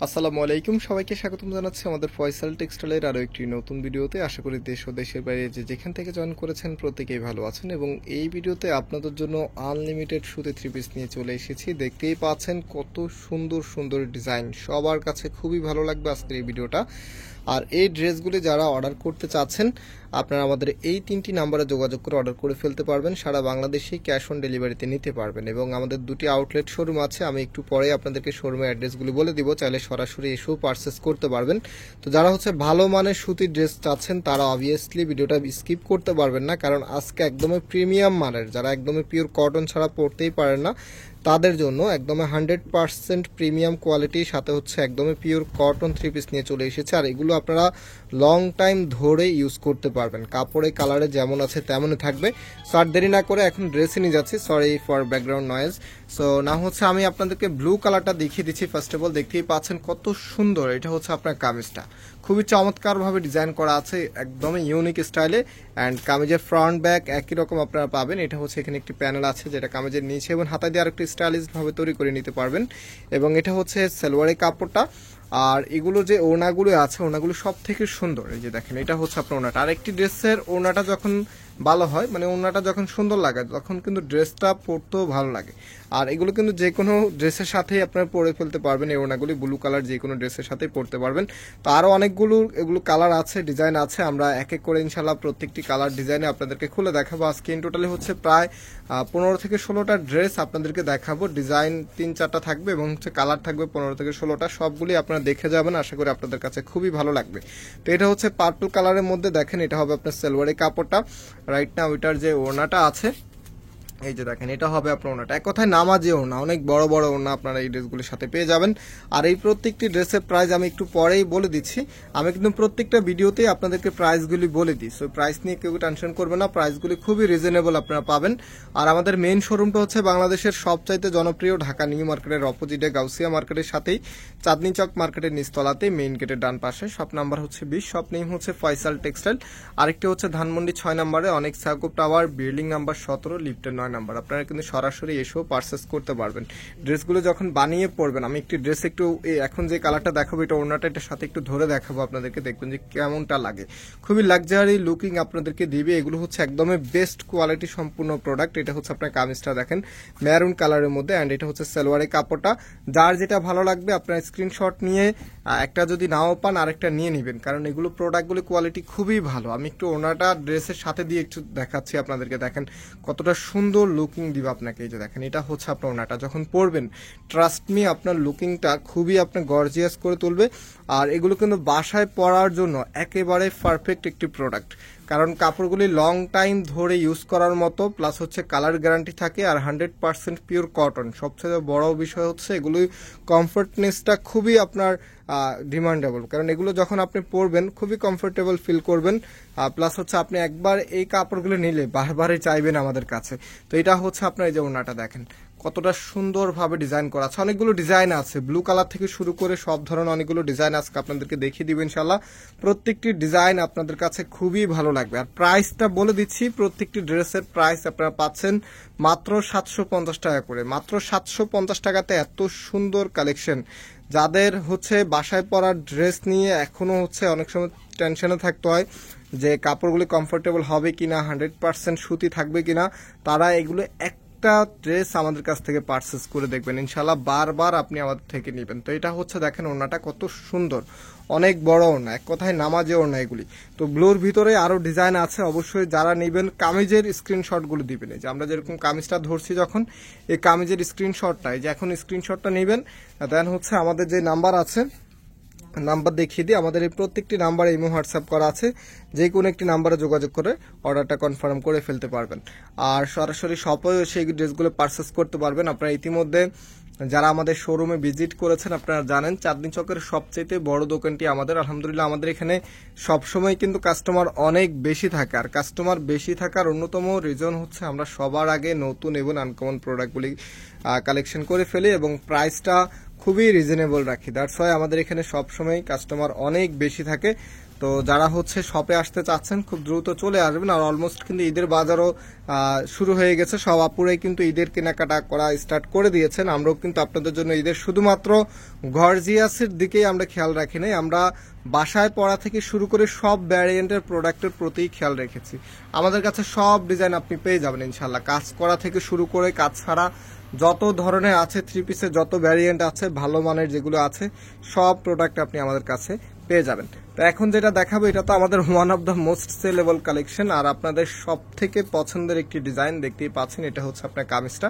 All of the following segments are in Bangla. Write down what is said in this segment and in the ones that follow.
আসসালামু আলাইকুম, সবাইকে স্বাগতম জানাচ্ছি আমাদের ফয়সাল টেক্সটাইলের আরও একটি নতুন ভিডিওতে। আশা করি দেশ ও দেশের বাইরে যেখান থেকে জয়েন করেছেন প্রত্যেকেই ভালো আছেন। এবং এই ভিডিওতে আপনাদের জন্য আনলিমিটেড সুতি থ্রি পিস নিয়ে চলে এসেছি। দেখতেই পাচ্ছেন কত সুন্দর সুন্দর ডিজাইন, সবার কাছে খুবই ভালো লাগবে আজকের এই ভিডিওটা। আর এই ড্রেসগুলি যারা অর্ডার করতে চাচ্ছেন আপনারা আমাদের এই 3টি নাম্বারে যোগাযোগ করে অর্ডার করে ফেলতে পারবেন। সারা বাংলাদেশেই ক্যাশ অন ডেলিভারিতে নিতে পারবেন এবং আমাদের 2টি আউটলেট শোরুম আছে। আমি একটু পরে আপনাদেরকে শোরুমের অ্যাড্রেসগুলি বলে দিব, চাইলে সরাসরি এসেও পারচেস করতে পারবেন। তো যারা ভালো মানের সুতির ড্রেস চাচ্ছেন তারা অবভিয়াসলি ভিডিওটা স্কিপ করতে পারবেন না, কারণ আজকে একদমই প্রিমিয়াম মানের, যারা একদমই পিওর কটন ছাড়া পরতেই পারেন না তাদের জন্য একদমই 100% প্রিমিয়াম কোয়ালিটির সাথে একদমই পিওর কটন থ্রি পিস নিয়ে চলে এসেছে। আর এগুলো আপনারা লং টাইম ধরে ইউজ করতে পারবেন, কাপড়ে কালারে যেমন আছে তেমনই থাকবে। সো আর দেরি না করে এখন ড্রেসে নিয়ে যাচ্ছি, sorry for background noise. So না আমি আপনাদেরকে ব্লু কালারটা দেখিয়ে দিচ্ছি। ফার্স্ট অফ অল দেখতেই পাচ্ছেন কত সুন্দর, এটা আপনার কামিজটা খুবই চমৎকারভাবে ডিজাইন করা আছে, একদমই ইউনিক স্টাইলে। অ্যান্ড কামিজের ফ্রন্ট ব্যাক একই রকম আপনারা পাবেন। এটা এখানে একটি প্যানেল আছে যেটা কামিজের নিচে এবং হাতা দিয়ে আরেকটি স্টাইলিশভাবে তৈরি করে নিতে পারবেন। এবং এটা সালোয়ারের কাপড়টা। আর এগুলো যে ওড়নাগুলো আছে, ওড়নাগুলো সব থেকে সুন্দর। এই যে দেখেন, এটা আপনার ওড়নাটা। আর একটি ড্রেসের ওড়নাটা যখন ভালো হয়, মানে ওড়নাটা যখন সুন্দর লাগে, তখন কিন্তু ড্রেসটা পরতেও ভালো লাগে। আর এগুলো কিন্তু যে কোনো ড্রেসের সাথেই আপনারা পরে ফেলতে পারবেন। এই ওড়নাগুলি ব্লু কালার যে কোনো ড্রেসের সাথেই পরতে পারবেন। তো আরও অনেকগুলো এগুলো কালার আছে, ডিজাইন আছে। আমরা এক এক করে ইনশাল্লাহ প্রত্যেকটি কালার ডিজাইনে আপনাদেরকে খুলে দেখাবো। আজকে ইন টোটালি প্রায় 15 থেকে 16টা ড্রেস আপনাদেরকে দেখাবো। ডিজাইন 3-4টা থাকবে এবং কালার থাকবে 15 থেকে 16টা। সবগুলি আপনারা দেখে যাবেন, আশা করি আপনাদের কাছে খুবই ভালো লাগবে। তো এটা পার্পল কালারের মধ্যে, দেখেন এটা হবে আপনার সালোয়ারের কাপড়টা। রাইট না ওইটার যে ওড়নাটা আছে, এই যে দেখেন, এটা হবে আপনার ওড়নাটা। এক কথায় নামাজি ওড়না, অনেক বড় বড় ওড়না আপনারা এই ড্রেসগুলির সাথে পেয়ে যাবেন। আর এই প্রত্যেকটি ড্রেসের প্রাইস আমি একটু পরেই বলে দিচ্ছি। আমি কিন্তু প্রত্যেকটা ভিডিওতেই আপনাদেরকে প্রাইসগুলি বলে দিই। সো প্রাইস নিয়ে কেউ টেনশন করবে না, প্রাইসগুলি খুবই রিজনেবল আপনারা পাবেন। আর আমাদের মেইন শোরুমটা বাংলাদেশের সবচাইতে জনপ্রিয় ঢাকা নিউ মার্কেটের অপোজিটে গাউসিয়া মার্কেটের সাথেই চাঁদনী চক মার্কেটের নিচতলাতেই, মেইন গেটের ডান পাশে। Shop number 20, shop name Faisal textile. আরেকটি ধানমন্ডি 6 নম্বরে অনেক সাকুব টাওয়ার, বিল্ডিং নাম্বার 17, লিফটের 9 নাম্বার। আপনারা কিন্তু সরাসরি এসেও পারচেস করতে পারবেন। ড্রেসগুলো যখন বানিয়ে পরবেন, আমি একটি ড্রেস একটু এখন যে কালারটা দেখাবো, এটা ওড়নাটা এটার সাথে একটু ধরে দেখাবো আপনাদেরকে, দেখবেন যে কেমনটা লাগে। খুবই লাক্সারি লুকিং আপনাদেরকে দিবে। এগুলো একদমই বেস্ট কোয়ালিটি সম্পূর্ণ প্রোডাক্ট। এটা আপনার কামিজটা দেখেন মেরুন কালারের মধ্যে, অ্যান্ড এটা সালোয়ারের কাপড়টা। যার যেটা ভালো লাগবে আপনার স্ক্রিনশট নিয়ে একটা যদি নাও পান আরেকটা নিয়ে নেবেন, কারণ এগুলো প্রোডাক্টগুলো কোয়ালিটি খুবই ভালো। আমি একটু ওড়নাটা ড্রেসের সাথে দিয়ে একটু দেখাচ্ছি আপনাদেরকে, দেখেন কতটা সুন্দর লুকিং দিবে আপনাকে। এই যে দেখেন, এটা আপনার ওড়নাটা যখন পরবেন, ট্রাস্ট মি আপনার লুকিংটা খুবই আপনার গর্জিয়াস করে তুলবে। আর এগুলো কিন্তু বাসায় পরার জন্য একেবারে পারফেক্ট একটি প্রোডাক্ট, কারণ কাপড়গুলি লং টাইম ধরে ইউজ করার মতো, প্লাস কালার গ্যারান্টি থাকে, আর 100% পিওর কটন। সবচেয়ে বড় বিষয় এগুলি কমফোর্টনেসটা খুবই আপনার ডিমান্ডেবল, কারণ এগুলো যখন আপনি পরবেন খুবই কমফোর্টেবল ফিল করবেন। প্লাস আপনি একবার এই কাপড়গুলো নিলে বারবারই চাইবেন আমাদের কাছে। তো এটা আপনার এই যে ওড়নাটা দেখেন কতটা সুন্দরভাবে ডিজাইন করা আছে। অনেকগুলো ডিজাইন আছে, ব্লু কালার থেকে শুরু করে সব ধরনের অনেকগুলো ডিজাইন আজকে আপনাদেরকে দেখিয়ে দিব ইনশাল্লাহ। প্রত্যেকটি ডিজাইন আপনাদের কাছে খুবই ভালো লাগবে। আর প্রাইসটা বলে দিচ্ছি, প্রত্যেকটি ড্রেসের প্রাইস আপনারা পাচ্ছেন মাত্র 750 টাকা করে। মাত্র 750 টাকাতে এত সুন্দর কালেকশন। যাদের বাসায় পরার ড্রেস নিয়ে এখনো অনেক সময় টেনশনে থাকতে হয় যে কাপড়গুলি কমফোর্টেবল হবে কিনা, 100% সুতি থাকবে কিনা, তারা এগুলো একটা ড্রেস আমাদের কাছ থেকে পারচেস করে দেখবেন, ইনশাল্লাহ বারবার আপনি আমাদের থেকে নেবেন। তো এটা দেখেন ওড়নাটা কত সুন্দর, অনেক বড় ওড়না, এক কথায় নামাজে ওড়না এগুলি। তো ব্লুর ভিতরে আরো ডিজাইন আছে, অবশ্যই যারা নেবেন কামিজের স্ক্রিনশটগুলো দিবেন। এই যে আমরা যেরকম কামিজটা ধরছি, যখন এই কামিজের স্ক্রিনশটটা, এই যে এখন স্ক্রিনশটটা নেবেন, দেন আমাদের যে নাম্বার আছে, নাম্বার দেখিয়ে দিই। আমাদের এই প্রত্যেকটি নাম্বারে ইমো হোয়াটসঅ্যাপ করা আছে, যে কোনো একটি নাম্বারে যোগাযোগ করে অর্ডারটা কনফার্ম করে ফেলতে পারবেন। আর সরাসরি শপেও সেই ড্রেসগুলো পারচেস করতে পারবেন। আপনারা ইতিমধ্যে যারা আমাদের শোরুমে ভিজিট করেছেন আপনারা জানেন, চাঁদনী চকের সবচেয়ে বড় দোকানটি আমাদের। আলহামদুলিল্লাহ আমাদের এখানে সবসময় কিন্তু কাস্টমার অনেক বেশি থাকে। আর কাস্টমার বেশি থাকার অন্যতম রিজন আমরা সবার আগে নতুন এবং আনকমন প্রোডাক্টগুলি কালেকশন করে ফেলি এবং প্রাইসটা খুবই রিজনেবল রাখি। দ্যাটস ওয়াই আমাদের এখানে সবসময় কাস্টমার অনেক বেশি থাকে। তো যারা হচ্ছে শপে আসতে চাচ্ছেন খুব দ্রুত চলে আসবেন। আর অলমোস্ট কিন্তু ঈদের বাজারও শুরু হয়ে গেছে, সব আপুরাই কিন্তু ঈদের কেনাকাটা করা স্টার্ট করে দিয়েছেন। আমরাও কিন্তু আপনাদের জন্য ঈদের শুধুমাত্র গর্জিয়াসের দিকেই আমরা খেয়াল রাখি নাই, আমরা বাসায় পরা থেকে শুরু করে সব ভ্যারিয়েন্টের প্রোডাক্টের প্রতি খেয়াল রেখেছি। আমাদের কাছে সব ডিজাইন আপনি পেয়ে যাবেন ইনশাল্লাহ, কাজ করা থেকে শুরু করে কাজ ছাড়া যত ধরনের আছে, থ্রি পিসের যত ভ্যারিয়েন্ট আছে, ভালো মানের যেগুলো আছে সব প্রোডাক্ট আপনি আমাদের কাছে পেয়ে যাবেন। তো এখন যেটা দেখাবো এটা তো আমাদের one of the most sellable collection, আর আপনাদের সব থেকে পছন্দের একটি ডিজাইন দেখতেই পাচ্ছেন, এটা হচ্ছে আপনার কামিজটা।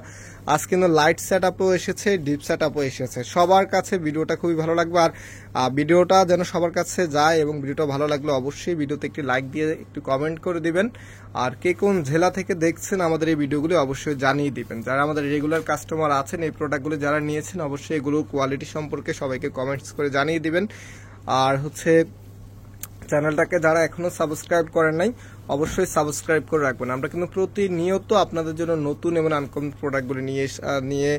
আজ কিন্তু লাইট সেট আপও এসেছে, ডিপ সেট আপও এসেছে। সবার কাছে ভিডিওটা খুবই ভালো লাগবে, আর ভিডিওটা যেন সবার কাছে যায়, এবং ভিডিওটা ভালো লাগলে অবশ্যই ভিডিওতে একটি লাইক দিয়ে একটু কমেন্ট করে দিবেন। আর কে কোন জেলা থেকে দেখছেন আমাদের এই ভিডিওগুলো অবশ্যই জানিয়ে দিবেন। যারা আমাদের রেগুলার কাস্টমার আছেন, এই প্রোডাক্টগুলো যারা নিয়েছেন অবশ্যই এগুলোর কোয়ালিটি সম্পর্কে সবাইকে কমেন্টস করে জানিয়ে দিবেন। আর হচ্ছে চ্যানেলটাকে যারা এখনো সাবস্ক্রাইব করেন নাই অবশ্যই সাবস্ক্রাইব করে রাখবেন। আমরা কিন্তু প্রতিনিয়ত আপনাদের জন্য নতুন এবং আনকমন প্রোডাক্টগুলো নিয়ে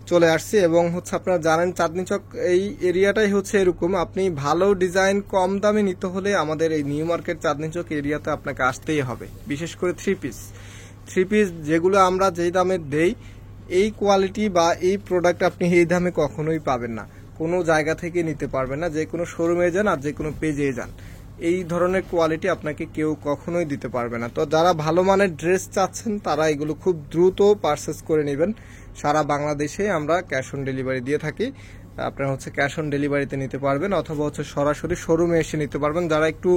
চলে আসছি, এবং হচ্ছে আপনারা জানেন চাঁদনী চক এই এরিয়াটাই হচ্ছে এরকম, আপনি ভালো ডিজাইন কম দামে নিতে হলে আমাদের এই নিউ মার্কেট চাঁদনী চক এরিয়াতে আপনাকে আসতেই হবে। বিশেষ করে থ্রি পিস যেগুলো আমরা যেই দামে দেই, এই কোয়ালিটি বা এই প্রোডাক্ট আপনি এই দামে কখনোই পাবেন না, কোনো জায়গা থেকে নিতে পারবেন না। যে কোনো শোরুমে যান আর যে কোনো পেজে যান, এই ধরনের কোয়ালিটি আপনাকে কেউ কখনোই দিতে পারবে না। তো যারা ভালো মানের ড্রেস চাচ্ছেন তারা এগুলো খুব দ্রুত পারচেস করে নেবেন। সারা বাংলাদেশে আমরা ক্যাশ অন ডেলিভারি দিয়ে থাকি, আপনারা হচ্ছে ক্যাশ অন ডেলিভারিতে নিতে পারবেন, অথবা হচ্ছে সরাসরি শোরুমে এসে নিতে পারবেন। যারা একটু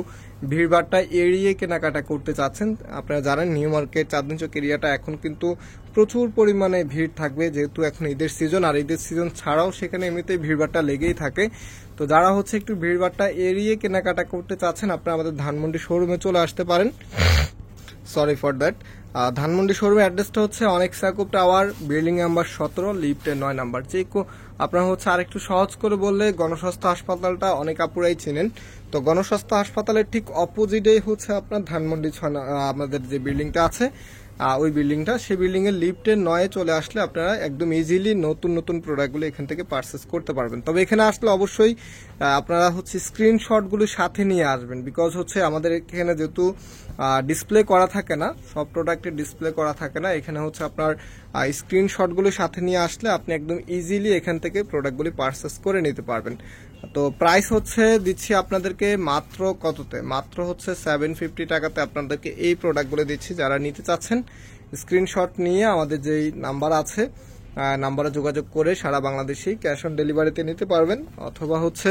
ভিড়ভাড়টা এড়িয়ে কেনাকাটা করতে চাচ্ছেন, আপনারা জানেন নিউ মার্কেট চাঁদনী চক এরিয়াটা এখন কিন্তু প্রচুর পরিমাণে ভিড় থাকবে, যেহেতু এখন ঈদের সিজন, আর ঈদের সিজন ছাড়াও সেখানে এমনিতেই ভিড়ভাড়টা লেগেই থাকে। তো যারা হচ্ছে একটু ভিড়ভাড়টা এড়িয়ে কেনাকাটা করতে চাচ্ছেন, আপনারা আমাদের ধানমন্ডি শোরুমে চলে আসতে পারেন। Sorry for that. ধানমন্ডি শোরুমের অ্যাড্রেসটা হচ্ছে অনেক সাকুব টাওয়ার, বিল্ডিং নাম্বার 17, লিফটে 9 নাম্বার। আপনারা হচ্ছে আরেকটু সহজ করে বললে গণস্বাস্থ্য হাসপাতালটা অনেক আপুরাই চিনেন। তো গণস্বাস্থ্য হাসপাতালের ঠিক অপোজিটেই হচ্ছে আপনার ধানমন্ডি আমাদের যে বিল্ডিংটা আছে, ওই বিল্ডিংটা, সেই বিল্ডিং এর লিফটে 9 চলে আসলে আপনারা একদম ইজিলি নতুন প্রোডাক্টগুলো এখান থেকে পারচেস করতে পারবেন। তবে এখানে আসলে অবশ্যই আপনারা হচ্ছে স্ক্রিনশটগুলো সাথে নিয়ে আসবেন, বিকজ হচ্ছে আমাদের এখানে যেহেতু ডিসপ্লে করা থাকে না, সব প্রোডাক্টের ডিসপ্লে করা থাকে না, এখানে হচ্ছে আপনার স্ক্রিনশটগুলো সাথে নিয়ে আসলে আপনি একদম ইজিলি এখান থেকে প্রোডাক্টগুলি পারচেস করে নিতে পারবেন। তো প্রাইস হচ্ছে দিচ্ছি আপনাদেরকে মাত্র কততে, মাত্র হচ্ছে 750 টাকাতে আপনাদেরকে এই প্রোডাক্টগুলো দিচ্ছি। যারা নিতে চাচ্ছেন স্ক্রিনশট নিয়ে আমাদের যেই নাম্বার আছে নাম্বারে যোগাযোগ করে সারা বাংলাদেশেই ক্যাশ অন ডেলিভারিতে নিতে পারবেন, অথবা হচ্ছে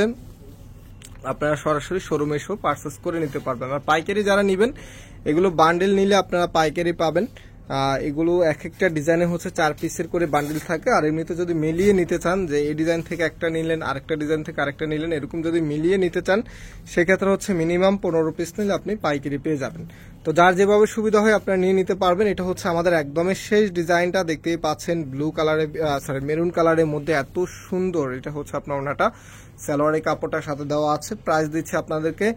আপনারা সরাসরি শোরুমে এসেও পারচেস করে নিতে পারবেন। আর পাইকারি যারা নেবেন, এগুলো বান্ডেল নিলে আপনারা পাইকারি পাবেন। এগুলো এক একটা ডিজাইনে হচ্ছে 4 পিসের করে বান্ডেল থাকে, আর এমনিতে যদি মিলিয়ে নিতে চান, যে এই ডিজাইন থেকে একটা নিলেন, আরেকটা ডিজাইন থেকে আরেকটা নিলেন, এরকম যদি মিলিয়ে নিতে চান সেক্ষেত্রে হচ্ছে মিনিমাম 15 পিস নিলে আপনি পাইকারি পেয়ে যাবেন। তো যার যেভাবে সুবিধা হয় আপনারা নিয়ে নিতে পারবেন। এটা হচ্ছে আমাদের একদমই শেষ ডিজাইনটা, দেখতেই পাচ্ছেন ব্লু কালারে মেরুন কালারের মধ্যে এত সুন্দর। এটা হচ্ছে আপনার ওনাটা, সালোয়ারের কাপড়টার সাথে দেওয়া আছে। প্রাইস দিচ্ছে আপনাদেরকে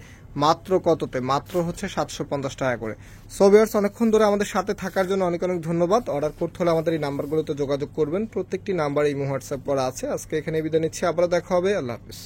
মাত্র কততে, মাত্র হচ্ছে 750 টাকা করে। সো ভিউয়ার্স, অনেকক্ষণ ধরে আমাদের সাথে থাকার জন্য অনেক ধন্যবাদ। অর্ডার করতে হলে আমাদের এই নাম্বারগুলোতে যোগাযোগ করবেন, প্রত্যেকটি নাম্বার এই হোয়াটসঅ্যাপ করা আছে। আজকে এখানে বিদায় নিচ্ছি, আবার দেখা হবে, আল্লাহ হাফিজ।